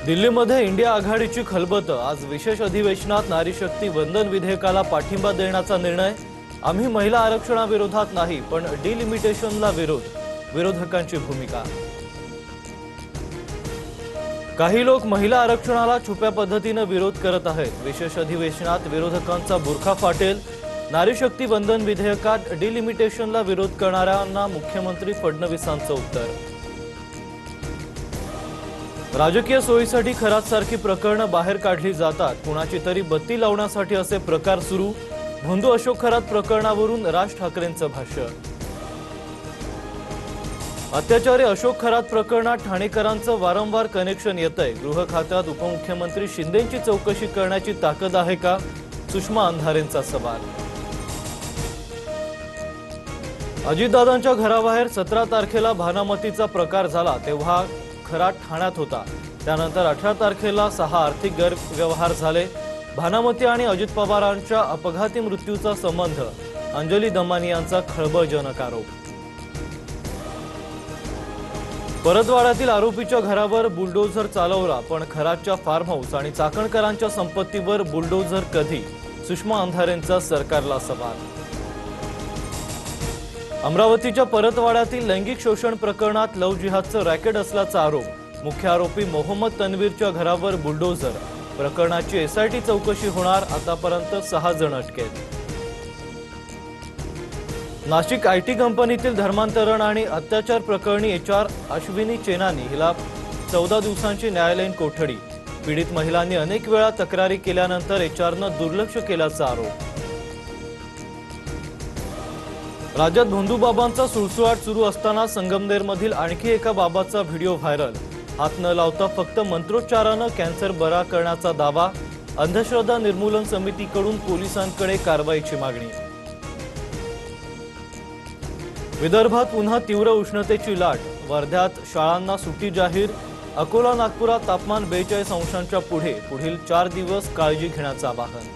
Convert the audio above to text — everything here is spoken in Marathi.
दिल्लीमध्ये इंडिया आघाडीची खलबत। आज विशेष अधिवेशनात नारी शक्ती वंदन विधेयकाला पाठिंबा देण्याचा निर्णय। आम्ही महिला आरक्षणाविरोधात नाही पण डिलिमिटेशनला विरोध, विरोधकांची भूमिका। काही लोक महिला आरक्षणाला छुप्या पद्धतीने विरोध करत आहेत। विशेष अधिवेशनात विरोधकांचा बुरखा फाटेल। नारी शक्ती वंदन विधेयकात डिलिमिटेशनला विरोध करणाऱ्यांना मुख्यमंत्री फडणवीसांचं उत्तर। राजकीय सोयीसाठी खरातसारखी प्रकरणं बाहेर काढली जातात। कुणाची तरी बत्ती लावण्यासाठी असे प्रकार सुरू। भोंदू अशोक खरात प्रकरणावरून राज ठाकरेंचं भाष्य। अत्याचारी अशोक खरात प्रकरणात ठाणेकरांचं वारंवार कनेक्शन येतंय। गृह खात्यात उपमुख्यमंत्री शिंदेंची चौकशी करण्याची ताकद आहे का? सुषमा अंधारेंचा सवाल। अजितदादांच्या घराबाहेर 17 तारखेला भानामतीचा प्रकार झाला तेव्हा खरात ठाण्यात होता। त्यानंतर 18 तारखेला 6 आर्थिक गैरव्यवहार झाले। भानामती आणि अजित पवारांच्या अपघाती मृत्यूचा संबंध, अंजली दमानी यांचा खळबळजनक आरोप। परतवाड्यातील आरोपीच्या घरावर बुलडोझर चालवला पण खरातच्या फार्म हाऊस आणि चाकणकरांच्या संपत्तीवर बुलडोझर कधी? सुषमा अंधारेंचा सरकारला सवाल। अमरावतीच्या परतवाड्यातील लैंगिक शोषण प्रकरणात लव्ह जिहादचं रॅकेट असल्याचा आरोप। मुख्य आरोपी मोहम्मद तन्वीरच्या घरावर बुलडोझर। प्रकरणाची एसआयटी चौकशी होणार। आतापर्यंत 6 जण अटकेत। नाशिक आयटी कंपनीतील धर्मांतरण आणि अत्याचार प्रकरणी एचआर अश्विनी चेनानी हिला 14 दिवसांची न्यायालयीन कोठडी। पीडित महिलांनी अनेक वेळा तक्रारी केल्यानंतर एचआरनं दुर्लक्ष केल्याचा आरोप। राज्यात भोंदूबाबांचा सुळसुळाट सुरू असताना संगमनेरमधील आणखी एका बाबाचा व्हिडिओ व्हायरल। हात न लावता फक्त मंत्रोच्चारानं कॅन्सर बरा करण्याचा दावा। अंधश्रद्धा निर्मूलन समितीकडून पोलिसांकडे कारवाईची मागणी। विदर्भात पुन्हा तीव्र उष्णतेची लाट। वर्ध्यात शाळांना सुट्टी जाहीर। अकोला नागपुरात तापमान 42 अंशांच्या पुढे। पुढील 4 दिवस काळजी घेण्याचं आवाहन।